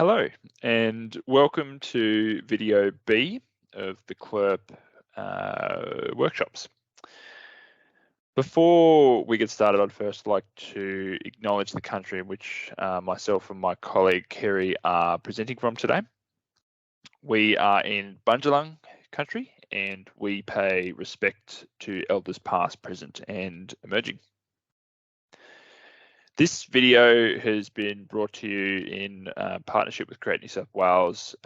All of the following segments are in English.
Hello and welcome to video B of the CLIRP workshops. Before we get started, I'd first like to acknowledge the country in which myself and my colleague Kerry are presenting from today. We are in Bundjalung country and we pay respect to elders past, present and emerging. This video has been brought to you in partnership with Create New South Wales.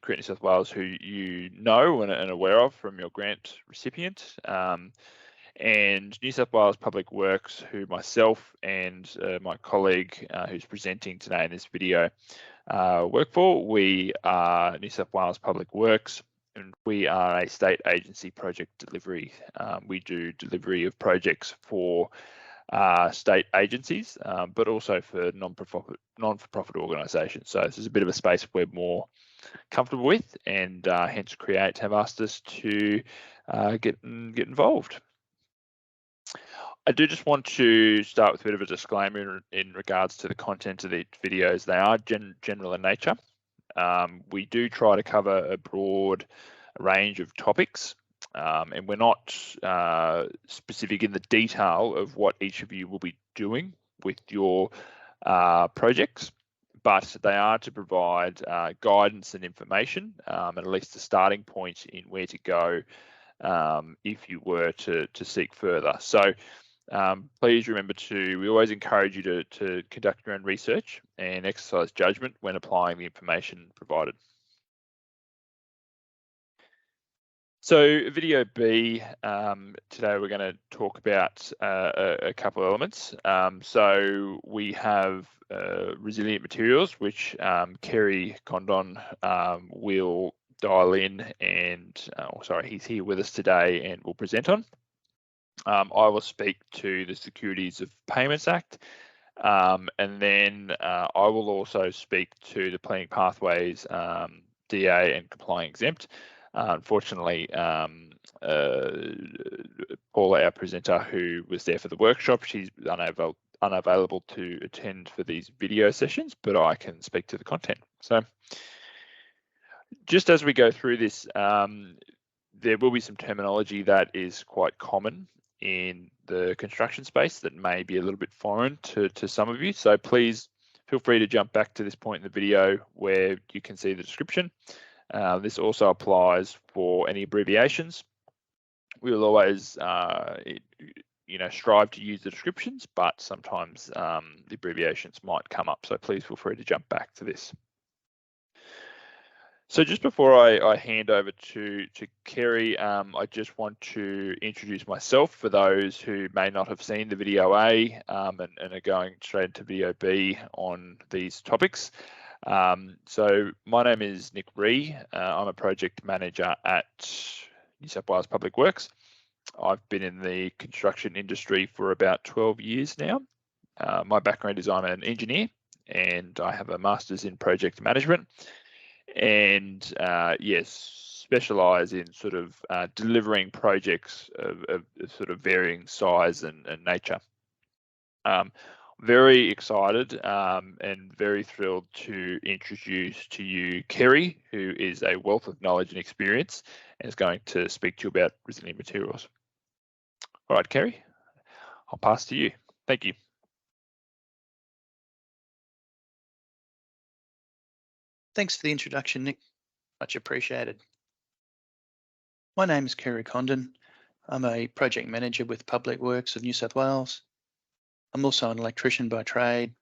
Create New South Wales, who you know and aware of from your grant recipient, and New South Wales Public Works, who myself and my colleague who's presenting today in this video work for. We are New South Wales Public Works, and we are a state agency project delivery. We do delivery of projects for state agencies, but also for non-for-profit organisations. So this is a bit of a space we're more comfortable with, and hence Create have asked us to get involved. I do just want to start with a bit of a disclaimer in regards to the content of the videos. They are general in nature. We do try to cover a broad range of topics. And we're not specific in the detail of what each of you will be doing with your projects, but they are to provide guidance and information, and at least a starting point in where to go if you were to seek further. So please remember we always encourage you to conduct your own research and exercise judgment when applying the information provided. So video B, today we're going to talk about a couple of elements. So we have resilient materials, which Kerry Condon will dial in and, he's here with us today and will present on. I will speak to the Securities of Payments Act, and then I will also speak to the Planning Pathways DA and Complying Exempt. Unfortunately, Paula, our presenter, who was there for the workshop, she's unavailable to attend for these video sessions, but I can speak to the content. So just as we go through this, there will be some terminology that is quite common in the construction space that may be a little bit foreign to some of you. So please feel free to jump back to this point in the video where you can see the description. This also applies for any abbreviations. We will always, strive to use the descriptions, but sometimes the abbreviations might come up. So please feel free to jump back to this. So just before I hand over to Kerry, I just want to introduce myself for those who may not have seen the video A and are going straight into video B on these topics. So my name is Nick Ree. I'm a project manager at New South Wales Public Works. I've been in the construction industry for about 12 years now. My background is I'm an engineer and I have a master's in project management, and specialise in sort of delivering projects of sort of varying size and nature. Very excited and very thrilled to introduce to you Kerry, who is a wealth of knowledge and experience and is going to speak to you about resilient materials. All right, Kerry, I'll pass to you. Thank you. Thanks for the introduction, Nick. Much appreciated. My name is Kerry Condon. I'm a project manager with Public Works of New South Wales. I'm also an electrician by trade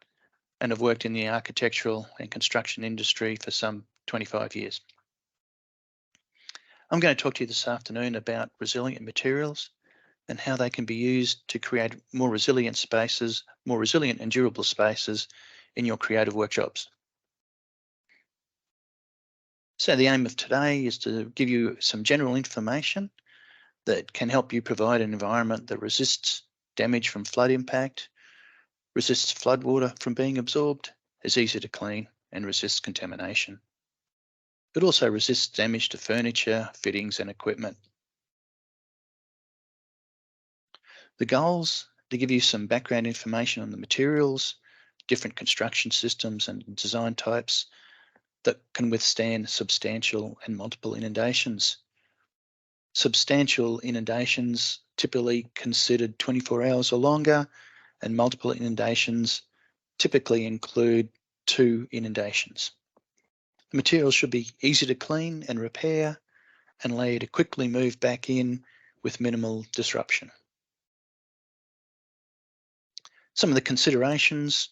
and have worked in the architectural and construction industry for some 25 years. I'm going to talk to you this afternoon about resilient materials and how they can be used to create more resilient spaces, more resilient and durable spaces in your creative workshops. So the aim of today is to give you some general information that can help you provide an environment that resists damage from flood impact, resists floodwater from being absorbed, is easy to clean and resists contamination. It also resists damage to furniture, fittings and equipment. The goals to give you some background information on the materials, different construction systems and design types that can withstand substantial and multiple inundations. Substantial inundations typically considered 24 hours or longer, and multiple inundations typically include 2 inundations. The materials should be easy to clean and repair and allow you to quickly move back in with minimal disruption. Some of the considerations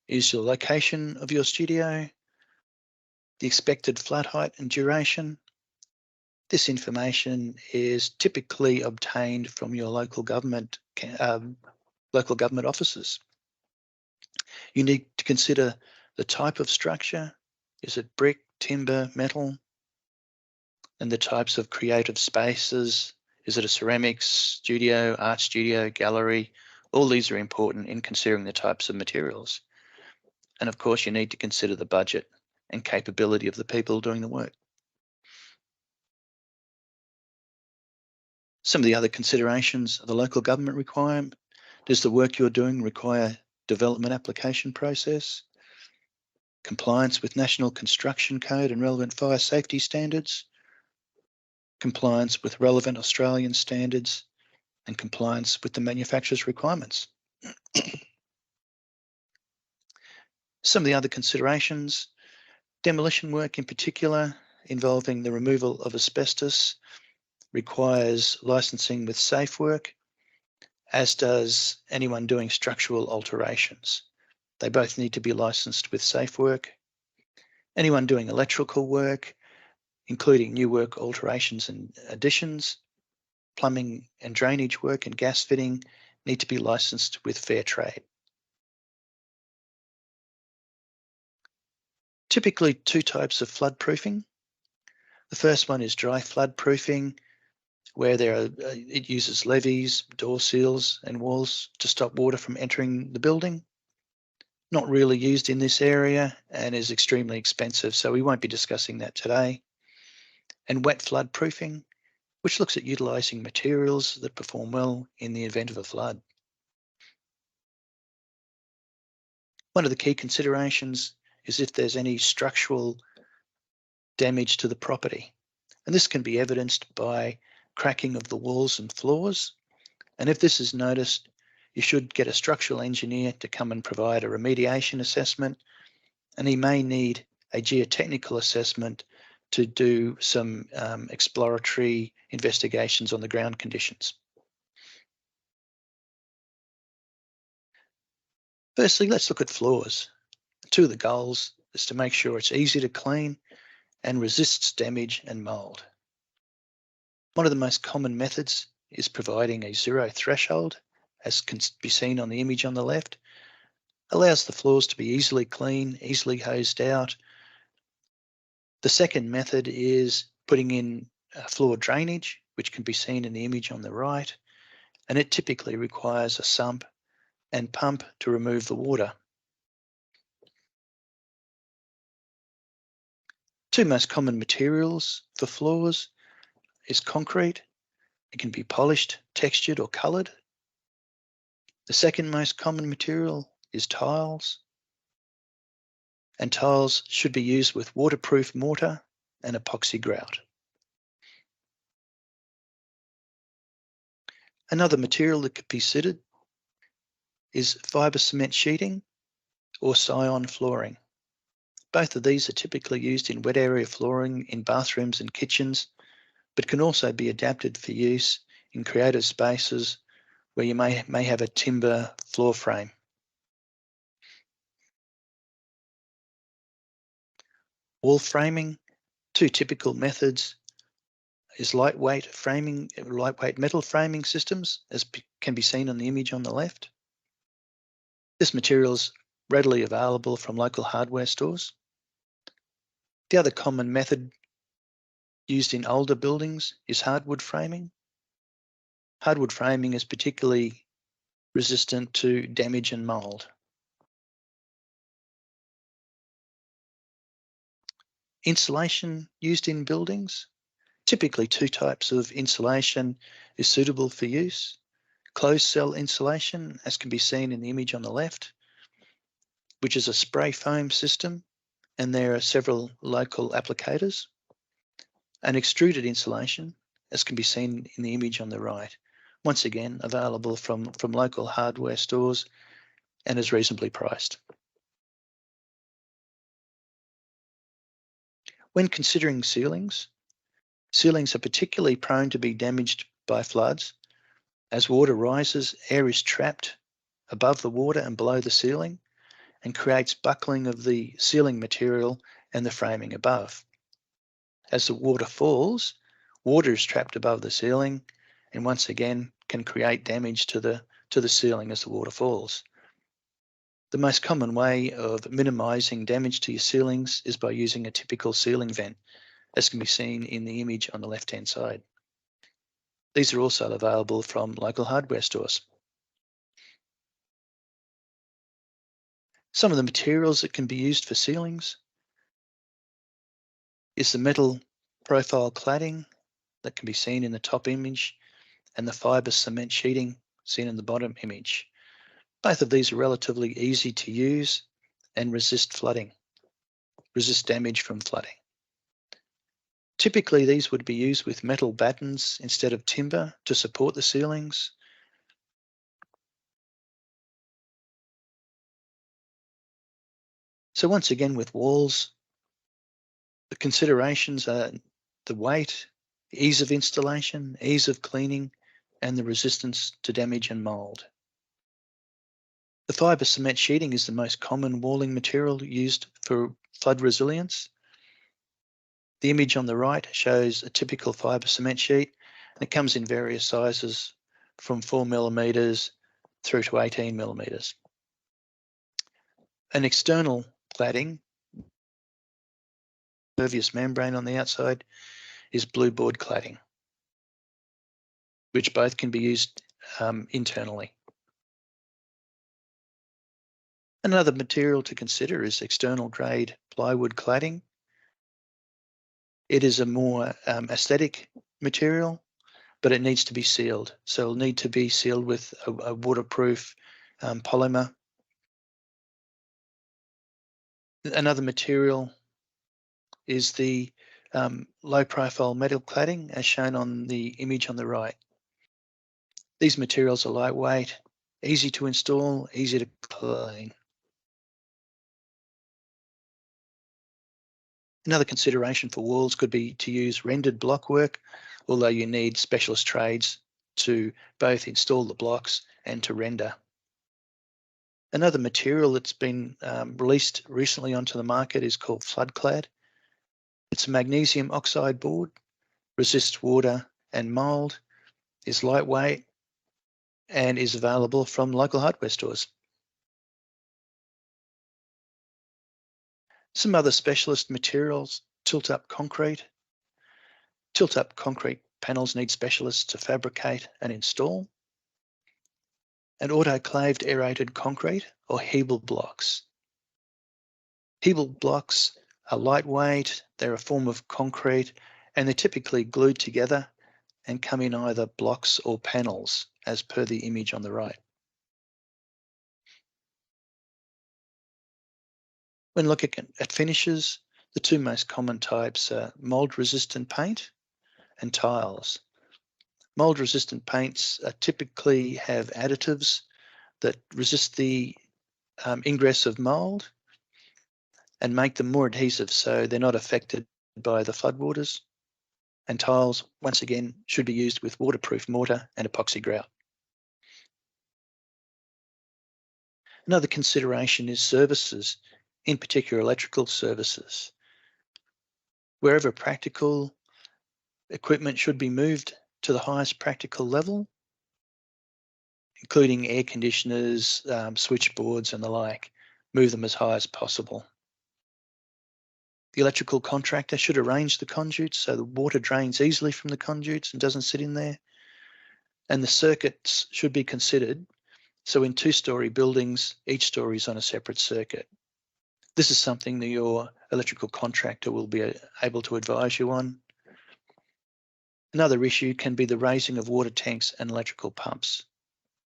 is your location of your studio, the expected flood height and duration. This information is typically obtained from your local government offices. You need to consider the type of structure. Is it brick, timber, metal? And the types of creative spaces. Is it a ceramics studio, art studio, gallery? All these are important in considering the types of materials. And of course, you need to consider the budget and capability of the people doing the work. Some of the other considerations are the local government requirement. Does the work you're doing require development application process? Compliance with National Construction Code and relevant fire safety standards? Compliance with relevant Australian standards? And compliance with the manufacturer's requirements. Some of the other considerations, demolition work in particular involving the removal of asbestos requires licensing with safe work, as does anyone doing structural alterations. They both need to be licensed with safe work. Anyone doing electrical work, including new work alterations and additions, plumbing and drainage work and gas fitting need to be licensed with fair trade. Typically 2 types of flood proofing. The first one is dry flood proofing, where it uses levees, door seals and walls to stop water from entering the building. Not really used in this area and is extremely expensive, so we won't be discussing that today. And wet flood proofing, which looks at utilising materials that perform well in the event of a flood. One of the key considerations is if there's any structural damage to the property. And this can be evidenced by cracking of the walls and floors. And if this is noticed, you should get a structural engineer to come and provide a remediation assessment, and he may need a geotechnical assessment to do some exploratory investigations on the ground conditions. Firstly, let's look at floors. 2 of the goals is to make sure it's easy to clean and resists damage and mould. One of the most common methods is providing a 0 threshold, as can be seen on the image on the left. Allows the floors to be easily clean, easily hosed out. The second method is putting in floor drainage, which can be seen in the image on the right, and it typically requires a sump and pump to remove the water. 2 most common materials for floors is concrete. It can be polished, textured or coloured. The second most common material is tiles. And tiles should be used with waterproof mortar and epoxy grout. Another material that could be considered is fibre cement sheeting or scion flooring. Both of these are typically used in wet area flooring in bathrooms and kitchens, but can also be adapted for use in creative spaces where you may have a timber floor frame. Wall framing, 2 typical methods is lightweight metal framing systems, as can be seen on the image on the left. This material is readily available from local hardware stores. The other common method used in older buildings is hardwood framing. Hardwood framing is particularly resistant to damage and mould. Insulation used in buildings. Typically 2 types of insulation is suitable for use. Closed cell insulation, as can be seen in the image on the left, which is a spray foam system, and there are several local applicators. An extruded insulation, as can be seen in the image on the right, once again available from local hardware stores and is reasonably priced. When considering ceilings are particularly prone to be damaged by floods. As water rises, air is trapped above the water and below the ceiling and creates buckling of the ceiling material and the framing above. As the water falls, water is trapped above the ceiling and once again can create damage to the ceiling as the water falls. The most common way of minimizing damage to your ceilings is by using a typical ceiling vent, as can be seen in the image on the left-hand side. These are also available from local hardware stores. Some of the materials that can be used for ceilings is the metal profile cladding that can be seen in the top image and the fibre cement sheeting seen in the bottom image. Both of these are relatively easy to use and resist damage from flooding. Typically, these would be used with metal battens instead of timber to support the ceilings. So once again, with walls, the considerations are the weight, ease of installation, ease of cleaning, and the resistance to damage and mould. The fibre cement sheeting is the most common walling material used for flood resilience. The image on the right shows a typical fibre cement sheet, and it comes in various sizes from 4mm through to 18mm. An external cladding, impervious membrane on the outside, is blueboard cladding, which both can be used internally. Another material to consider is external grade plywood cladding. It is a more aesthetic material, but it needs to be sealed. So it'll need to be sealed with a waterproof polymer. Another material is the low profile metal cladding as shown on the image on the right. These materials are lightweight, easy to install, easy to clean. Another consideration for walls could be to use rendered block work, although you need specialist trades to both install the blocks and to render. Another material that's been released recently onto the market is called Floodclad. It's a magnesium oxide board, resists water and mould, is lightweight, and is available from local hardware stores. Some other specialist materials, tilt-up concrete. Tilt-up concrete panels need specialists to fabricate and install. And autoclaved aerated concrete or Hebel blocks. Hebel blocks are lightweight, they're a form of concrete, and they're typically glued together and come in either blocks or panels, as per the image on the right. When looking at finishes, the two most common types are mold-resistant paint and tiles. Mold-resistant paints typically have additives that resist the ingress of mold and make them more adhesive so they're not affected by the floodwaters. And tiles, once again, should be used with waterproof mortar and epoxy grout. Another consideration is services, in particular electrical services. Wherever practical, equipment should be moved to the highest practical level, including air conditioners, switchboards and the like. Move them as high as possible. The electrical contractor should arrange the conduits so the water drains easily from the conduits and doesn't sit in there. And the circuits should be considered. So in two-story buildings, each story is on a separate circuit. This is something that your electrical contractor will be able to advise you on. Another issue can be the raising of water tanks and electrical pumps,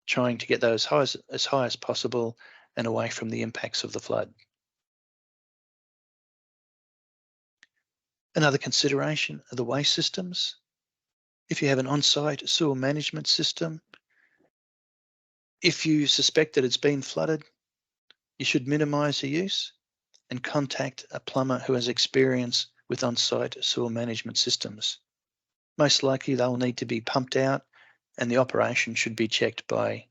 trying to get those as high as possible and away from the impacts of the flood. Another consideration are the waste systems. If you have an on-site sewer management system, if you suspect that it's been flooded, you should minimise the use and contact a plumber who has experience with on-site sewer management systems. Most likely they'll need to be pumped out and the operation should be checked by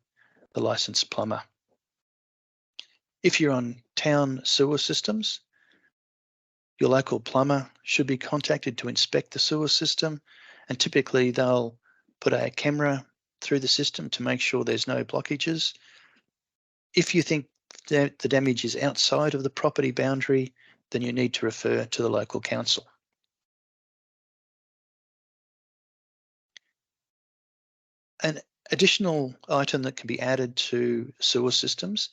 the licensed plumber. If you're on town sewer systems, your local plumber should be contacted to inspect the sewer system, and typically they'll put a camera through the system to make sure there's no blockages. If you think that the damage is outside of the property boundary, then you need to refer to the local council. An additional item that can be added to sewer systems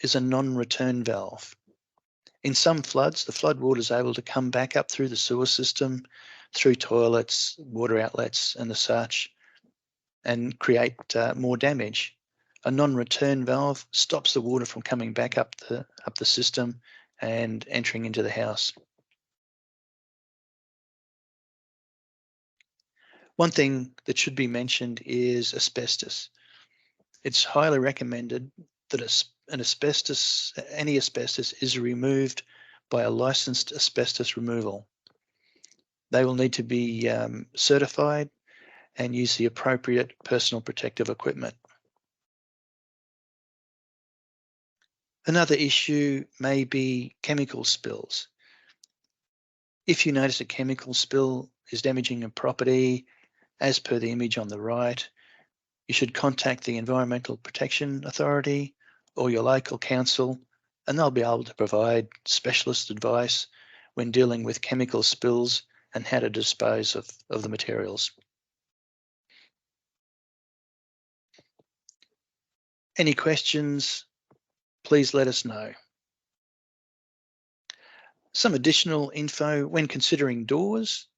is a non-return valve. In some floods, the flood water is able to come back up through the sewer system, through toilets, water outlets and the such, and create more damage. A non-return valve stops the water from coming back up the system and entering into the house. One thing that should be mentioned is asbestos. It's highly recommended that any asbestos is removed by a licensed asbestos removal. They will need to be certified and use the appropriate personal protective equipment. Another issue may be chemical spills. If you notice a chemical spill is damaging a property, as per the image on the right, you should contact the Environmental Protection Authority or your local council, and they'll be able to provide specialist advice when dealing with chemical spills and how to dispose of the materials. Any questions, please let us know. Some additional info when considering doors.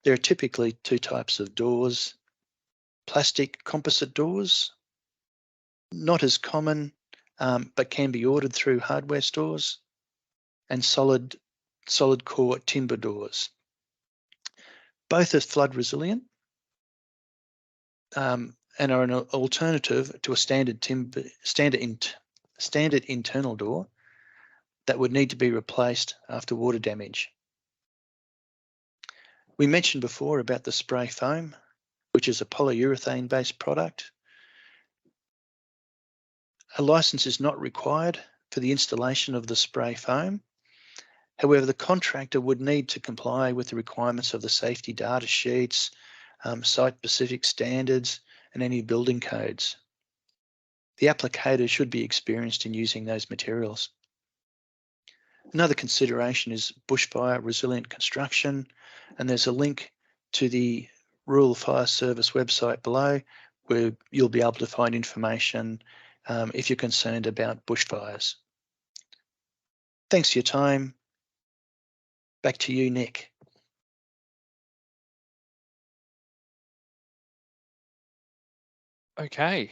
There are typically two types of doors. Plastic composite doors, not as common, but can be ordered through hardware stores, and solid core timber doors. Both are flood resilient and are an alternative to a standard internal door that would need to be replaced after water damage. We mentioned before about the spray foam, which is a polyurethane-based product. A license is not required for the installation of the spray foam. However, the contractor would need to comply with the requirements of the safety data sheets, site-specific standards, and any building codes. The applicator should be experienced in using those materials. Another consideration is bushfire resilient construction, and there's a link to the Rural Fire Service website below where you'll be able to find information if you're concerned about bushfires. Thanks for your time. Back to you, Nick. Okay.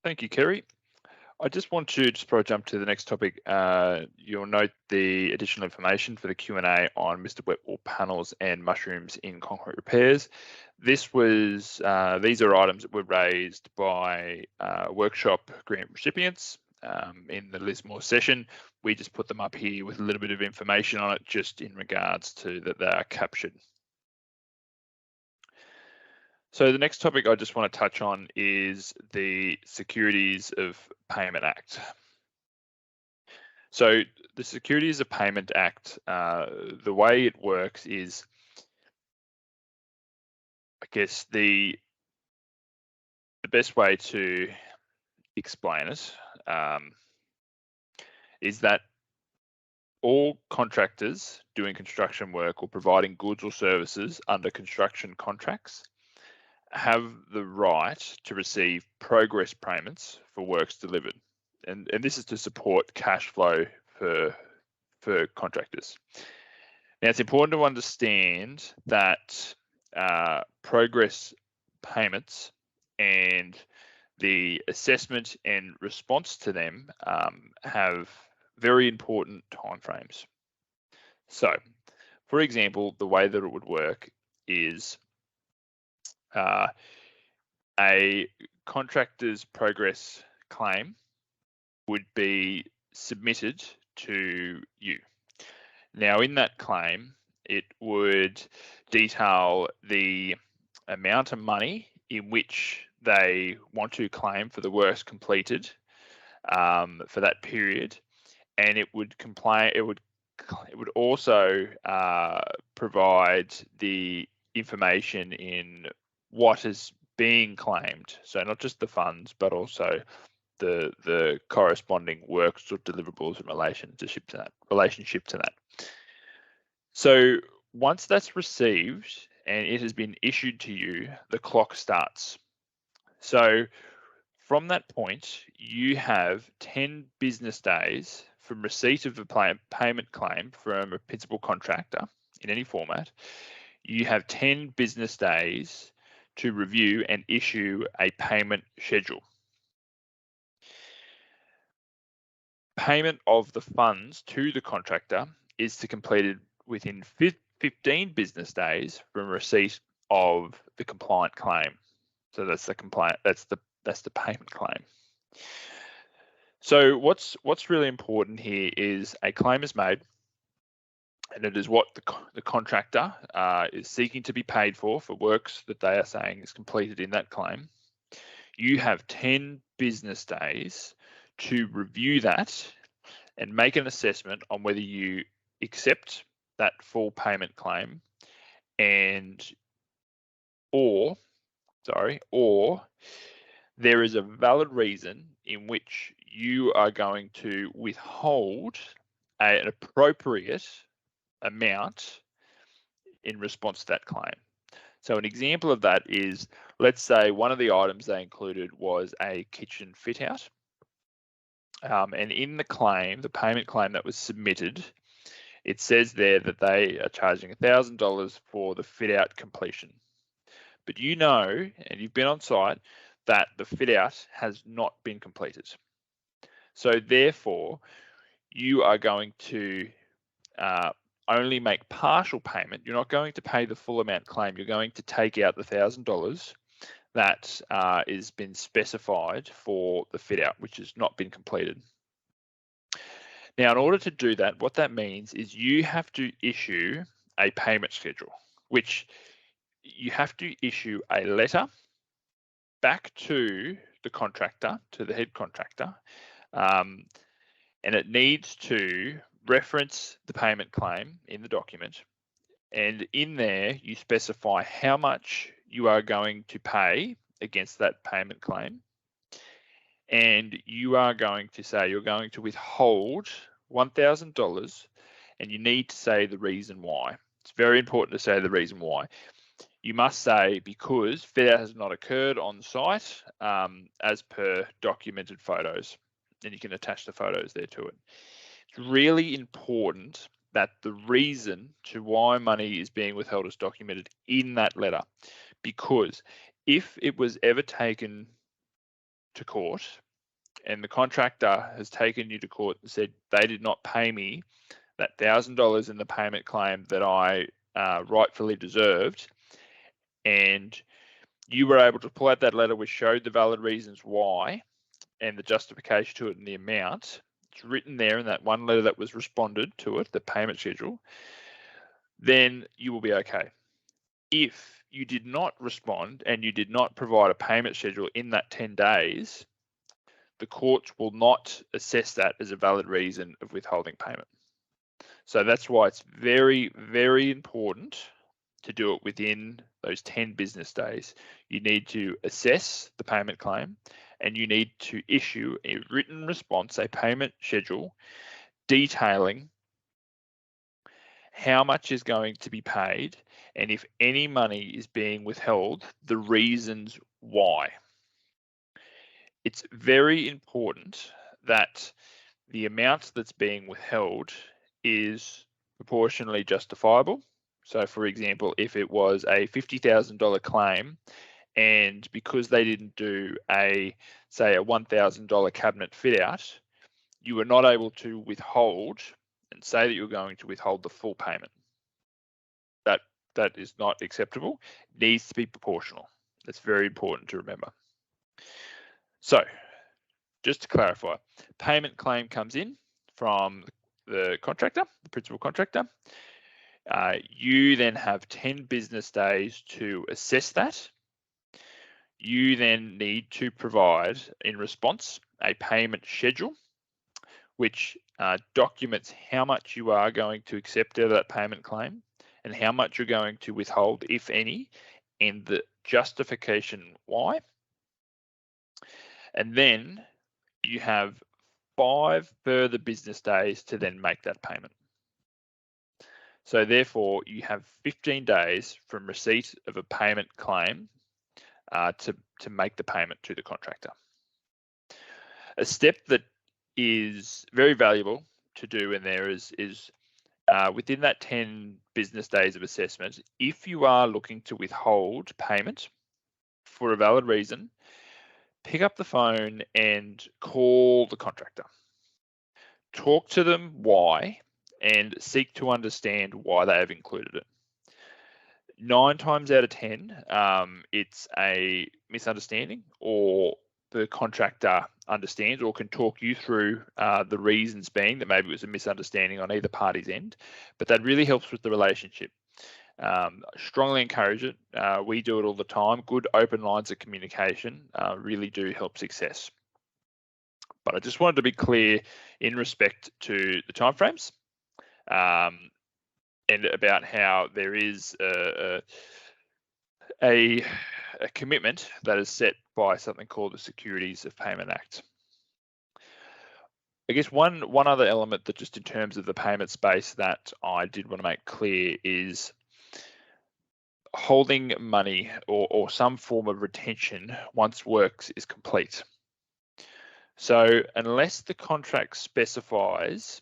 Thank you, Kerry. I just want to, just before I jump to the next topic, you'll note the additional information for the Q&A on Mr. Wet Wall panels and mushrooms in concrete repairs. This was, these are items that were raised by workshop grant recipients in the Lismore session. We just put them up here with a little bit of information on it, just in regards to that they are captured. So the next topic I just want to touch on is the Securities of Payment Act. So the Securities of Payment Act, the way it works is, I guess the best way to explain it is that all contractors doing construction work or providing goods or services under construction contracts have the right to receive progress payments for works delivered. And this is to support cash flow for contractors. Now, it's important to understand that progress payments and the assessment and response to them have very important timeframes. So, for example, the way that it would work is a contractor's progress claim would be submitted to you. Now, in that claim, it would detail the amount of money in which they want to claim for the works completed for that period, and it would also provide the information in what is being claimed. So not just the funds, but also the corresponding works or deliverables in relationship to that. So once that's received and it has been issued to you, the clock starts. So from that point, you have 10 business days from receipt of a payment claim from a principal contractor in any format. You have 10 business days to review and issue a payment schedule. Payment of the funds to the contractor is to completed within 15 business days from receipt of the compliant claim. So that's the payment claim. So what's really important here is a claim is made, and it is what the contractor is seeking to be paid for works that they are saying is completed in that claim. You have 10 business days to review that and make an assessment on whether you accept that full payment claim or there is a valid reason in which you are going to withhold an appropriate amount in response to that claim. So an example of that is, let's say one of the items they included was a kitchen fit out. And in the claim, the payment claim that was submitted, it says there that they are charging $1,000 for the fit out completion. But you know, and you've been on site, that the fit out has not been completed. So therefore, you are going to only make partial payment. You're not going to pay the full amount claimed. You're going to take out the $1,000 that is been specified for the fit out, which has not been completed. Now, in order to do that, what that means is you have to issue a payment schedule, which you have to issue a letter back to the contractor, to the head contractor, and it needs to reference the payment claim in the document. And in there, you specify how much you are going to pay against that payment claim. And you are going to say you're going to withhold $1,000, and you need to say the reason why. It's very important to say the reason why. You must say because fit out has not occurred on site as per documented photos, and you can attach the photos there to it. It's really important that the reason to why money is being withheld is documented in that letter, because if it was ever taken to court and the contractor has taken you to court and said they did not pay me that $1,000 in the payment claim that I rightfully deserved, and you were able to pull out that letter which showed the valid reasons why and the justification to it and the amount, it's written there in that one letter that was responded to it, the payment schedule, then you will be okay. If you did not respond and you did not provide a payment schedule in that 10 days, the courts will not assess that as a valid reason of withholding payment. So that's why it's very, very important to do it within those 10 business days. You need to assess the payment claim and you need to issue a written response, a payment schedule, detailing how much is going to be paid and if any money is being withheld, the reasons why. It's very important that the amount that's being withheld is proportionally justifiable. So for example, if it was a $50,000 claim and because they didn't do say a $1,000 cabinet fit out, you were not able to withhold and say that you're going to withhold the full payment. That is not acceptable. It needs to be proportional. That's very important to remember. So just to clarify, payment claim comes in from the contractor, the principal contractor. You then have 10 business days to assess that. You then need to provide, in response, a payment schedule, which documents how much you are going to accept out of that payment claim and how much you're going to withhold, if any, and the justification why. And then you have 5 further business days to then make that payment. So therefore, you have 15 days from receipt of a payment claim to make the payment to the contractor. A step that is very valuable to do in there is within that 10 business days of assessment, if you are looking to withhold payment for a valid reason, pick up the phone and call the contractor. Talk to them why and seek to understand why they have included it. 9 times out of 10, it's a misunderstanding, or the contractor understands or can talk you through the reasons being that maybe it was a misunderstanding on either party's end, but that really helps with the relationship. Strongly encourage it. We do it all the time. Good open lines of communication really do help success. But I just wanted to be clear in respect to the timeframes and about how there is a commitment that is set by something called the Securities of Payment Act. I guess one other element that just in terms of the payment space that I did want to make clear is holding money or some form of retention once works is complete. So unless the contract specifies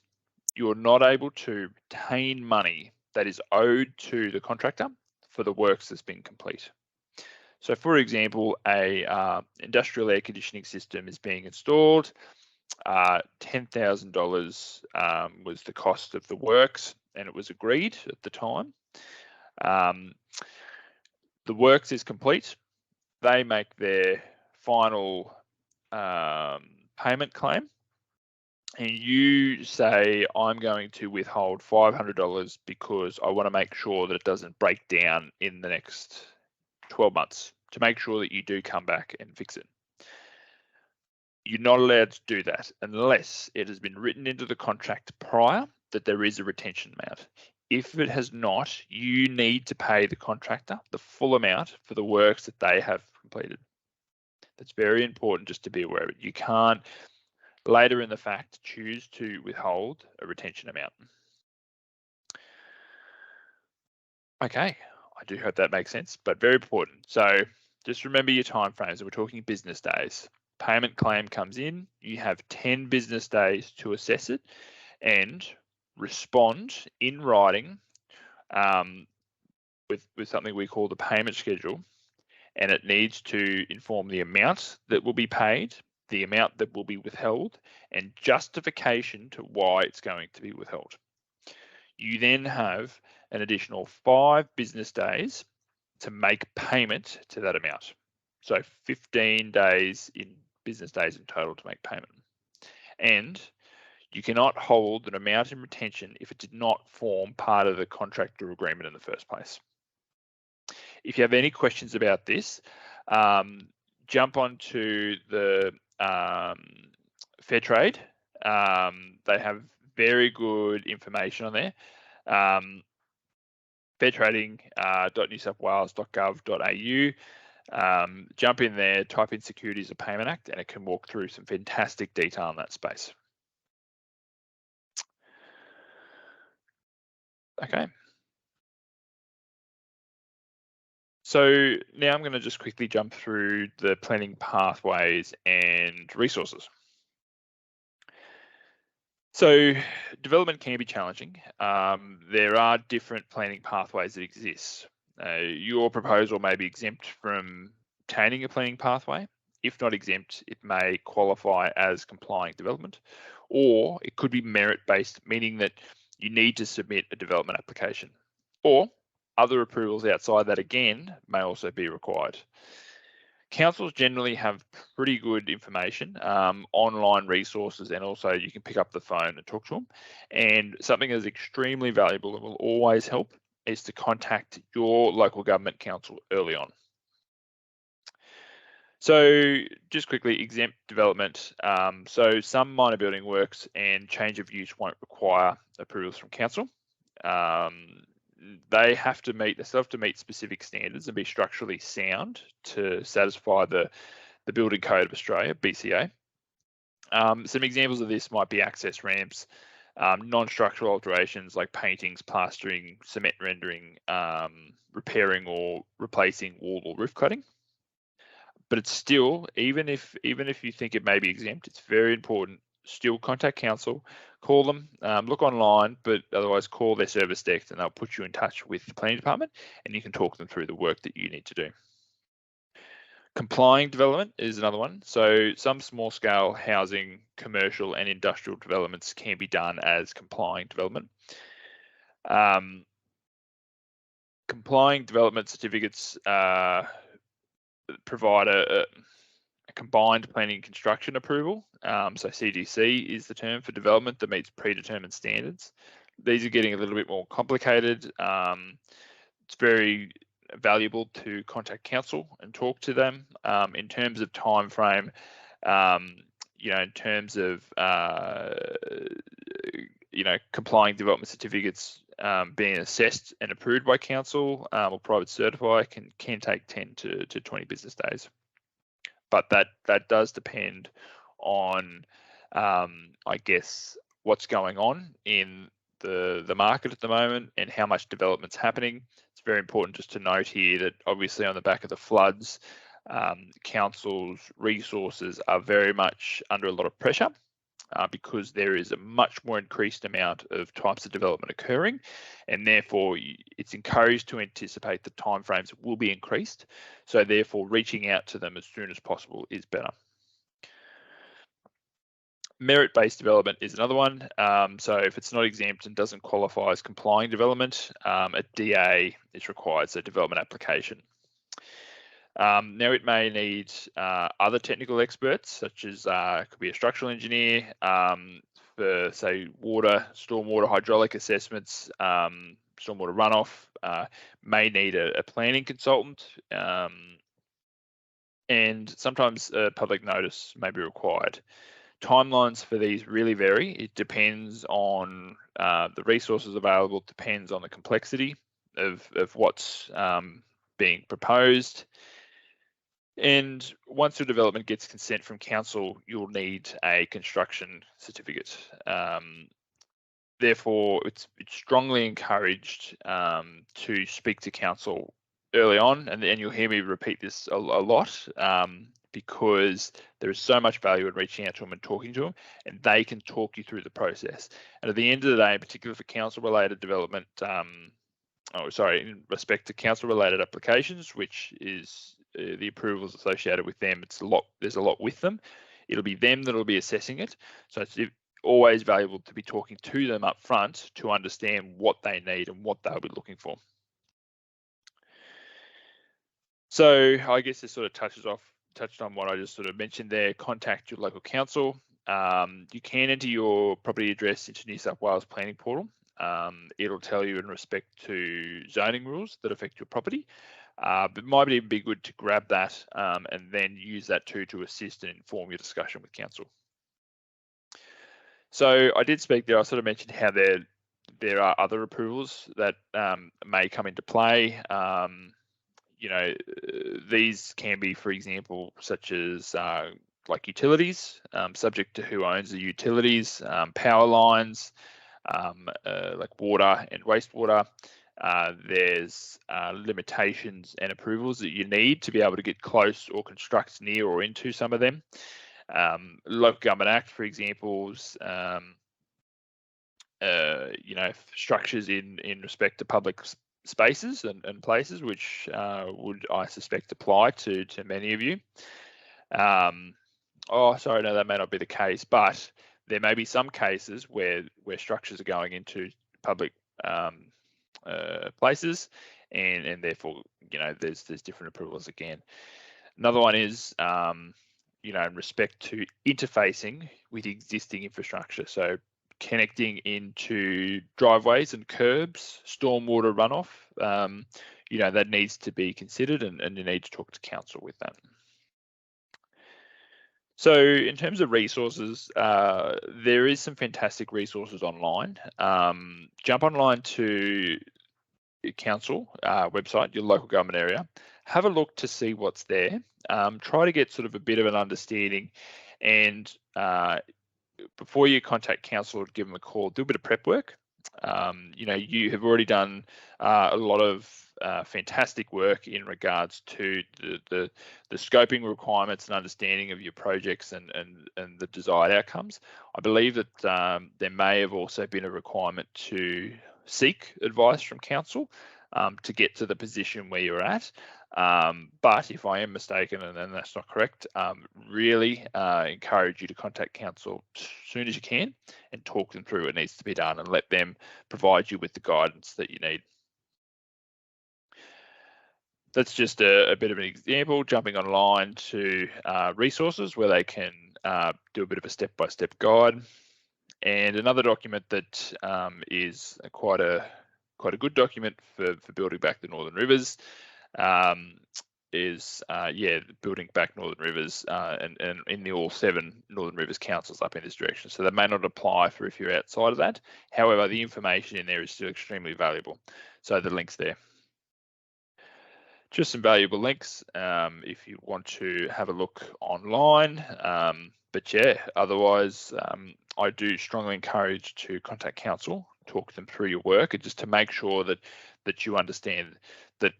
you're not able to retain money that is owed to the contractor for the works that's been complete. So for example, a industrial air conditioning system is being installed. $10,000 was the cost of the works, and it was agreed at the time. The works is complete. They make their final payment claim, and you say, I'm going to withhold $500 because I want to make sure that it doesn't break down in the next 12 months, to make sure that you do come back and fix it. You're not allowed to do that unless it has been written into the contract prior that there is a retention amount. If it has not, you need to pay the contractor the full amount for the works that they have completed. That's very important just to be aware of it. You can't later in the fact choose to withhold a retention amount. Okay, I do hope that makes sense, but very important. So just remember your timeframes. We're talking business days. Payment claim comes in, you have 10 business days to assess it and respond in writing with something we call the payment schedule, and it needs to inform the amount that will be paid, the amount that will be withheld, and justification to why it's going to be withheld. You then have an additional 5 business days to make payment to that amount. So 15 days in business days in total to make payment. And you cannot hold an amount in retention if it did not form part of the contract or agreement in the first place. If you have any questions about this, jump onto the Fair Trade. They have very good information on there. fairtrading.newsouthwales.gov.au. Jump in there, type in Securities of Payment Act, and it can walk through some fantastic detail in that space. Okay. So now I'm going to just quickly jump through the planning pathways and resources. So development can be challenging. There are different planning pathways that exist. Your proposal may be exempt from obtaining a planning pathway. If not exempt, it may qualify as complying development, or it could be merit-based, meaning that you need to submit a development application, or other approvals outside that again may also be required. Councils generally have pretty good information, online resources, and also you can pick up the phone and talk to them. And something that is extremely valuable and will always help is to contact your local government council early on. So just quickly, exempt development. So some minor building works and change of use won't require approvals from council. They have to meet specific standards and be structurally sound to satisfy the Building Code of Australia, BCA. Some examples of this might be access ramps, non-structural alterations like paintings, plastering, cement rendering, repairing or replacing wall or roof cladding. But it's still, even if you think it may be exempt, it's very important. Still contact council, call them, look online, but otherwise call their service desk and they'll put you in touch with the planning department and you can talk them through the work that you need to do. Complying development is another one. So some small scale housing, commercial and industrial developments can be done as complying development. Complying development certificates provide a combined planning and construction approval. So CDC is the term for development that meets predetermined standards. These are getting a little bit more complicated. It's very valuable to contact council and talk to them. In terms of time frame, in terms of complying development certificates being assessed and approved by council or private certify can take 10 to 20 business days. But that does depend on, I guess, what's going on in the market at the moment and how much development's happening. It's very important just to note here that obviously on the back of the floods, councils' resources are very much under a lot of pressure because there is a much more increased amount of types of development occurring, and therefore it's encouraged to anticipate the timeframes will be increased. So therefore reaching out to them as soon as possible is better. Merit-based development is another one. So if it's not exempt and doesn't qualify as complying development, a DA is required, so development application. Now it may need other technical experts, such as could be a structural engineer for, say, water, stormwater, hydraulic assessments, stormwater runoff. May need a planning consultant, and sometimes a public notice may be required. Timelines for these really vary. It depends on the resources available, depends on the complexity of what's being proposed. And once your development gets consent from council, you'll need a construction certificate. Therefore, it's strongly encouraged to speak to council early on, and you'll hear me repeat this a lot because there is so much value in reaching out to them and talking to them, and they can talk you through the process. And at the end of the day, particularly for council-related development, in respect to council-related applications, which is the approvals associated with them, there's a lot with them. It'll be them that'll be assessing it. So it's always valuable to be talking to them up front to understand what they need and what they'll be looking for. So I guess this sort of touched on what I just sort of mentioned there. Contact your local council. You can enter your property address into New South Wales Planning Portal. It'll tell you in respect to zoning rules that affect your property. But it might even be good to grab that and then use that to assist and inform your discussion with council. So I did speak there, I sort of mentioned how there are other approvals that may come into play. These can be, for example, such as like utilities, subject to who owns the utilities, power lines, like water and wastewater. There's limitations and approvals that you need to be able to get close or construct near or into some of them. Local Government Act, for examples, structures in respect to public spaces and places, which would, I suspect, apply to many of you. Oh, sorry, no, that may not be the case, but there may be some cases where structures are going into public places, and therefore, there's different approvals again. Another one is, in respect to interfacing with existing infrastructure. So connecting into driveways and curbs, stormwater runoff, that needs to be considered, and you need to talk to council with that. So in terms of resources, there is some fantastic resources online. Jump online to council website, your local government area, have a look to see what's there. Try to get sort of a bit of an understanding, and before you contact council, give them a call, do a bit of prep work. You have already done a lot of fantastic work in regards to the scoping requirements and understanding of your projects and the desired outcomes. I believe that there may have also been a requirement to seek advice from council to get to the position where you're at. But if I am mistaken and that's not correct, really encourage you to contact council as soon as you can and talk them through what needs to be done, and let them provide you with the guidance that you need. That's just a bit of an example, jumping online to resources where they can do a bit of a step-by-step guide. And another document that is quite a good document for building back the Northern Rivers is building back Northern Rivers and in the all 7 Northern Rivers councils up in this direction. So that may not apply for if you're outside of that. However, the information in there is still extremely valuable. So the link's there. Just some valuable links if you want to have a look online. But yeah, otherwise, I do strongly encourage to contact council, talk them through your work, and just to make sure that you understand that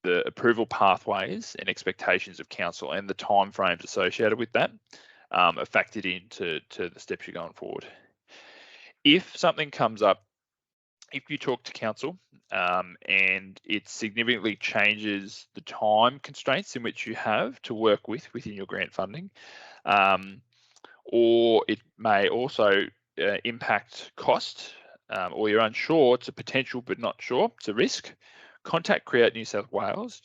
the approval pathways and expectations of council and the timeframes associated with that are factored into the steps you're going forward. If something comes up, if you talk to council and it significantly changes the time constraints in which you have to work within your grant funding, or it may also impact cost, or you're unsure, it's a potential but not sure, it's a risk, contact Create New South Wales.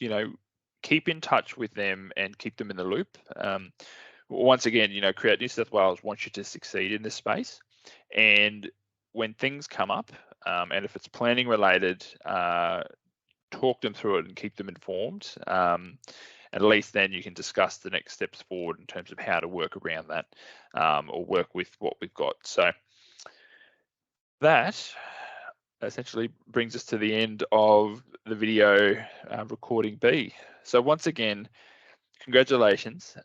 Keep in touch with them and keep them in the loop. Once again, Create New South Wales wants you to succeed in this space, and when things come up, and if it's planning related, talk them through it and keep them informed. At least then you can discuss the next steps forward in terms of how to work around that, or work with what we've got. So that essentially brings us to the end of the video recording B. So once again, congratulations.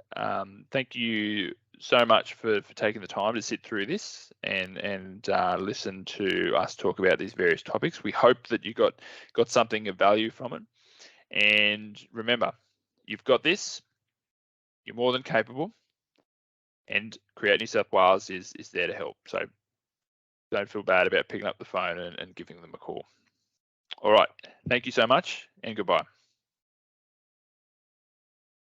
Thank you so much for taking the time to sit through this and listen to us talk about these various topics. We hope that you got something of value from it. And remember, you've got this, you're more than capable, and Create New South Wales is there to help. So don't feel bad about picking up the phone and giving them a call. All right, thank you so much and goodbye.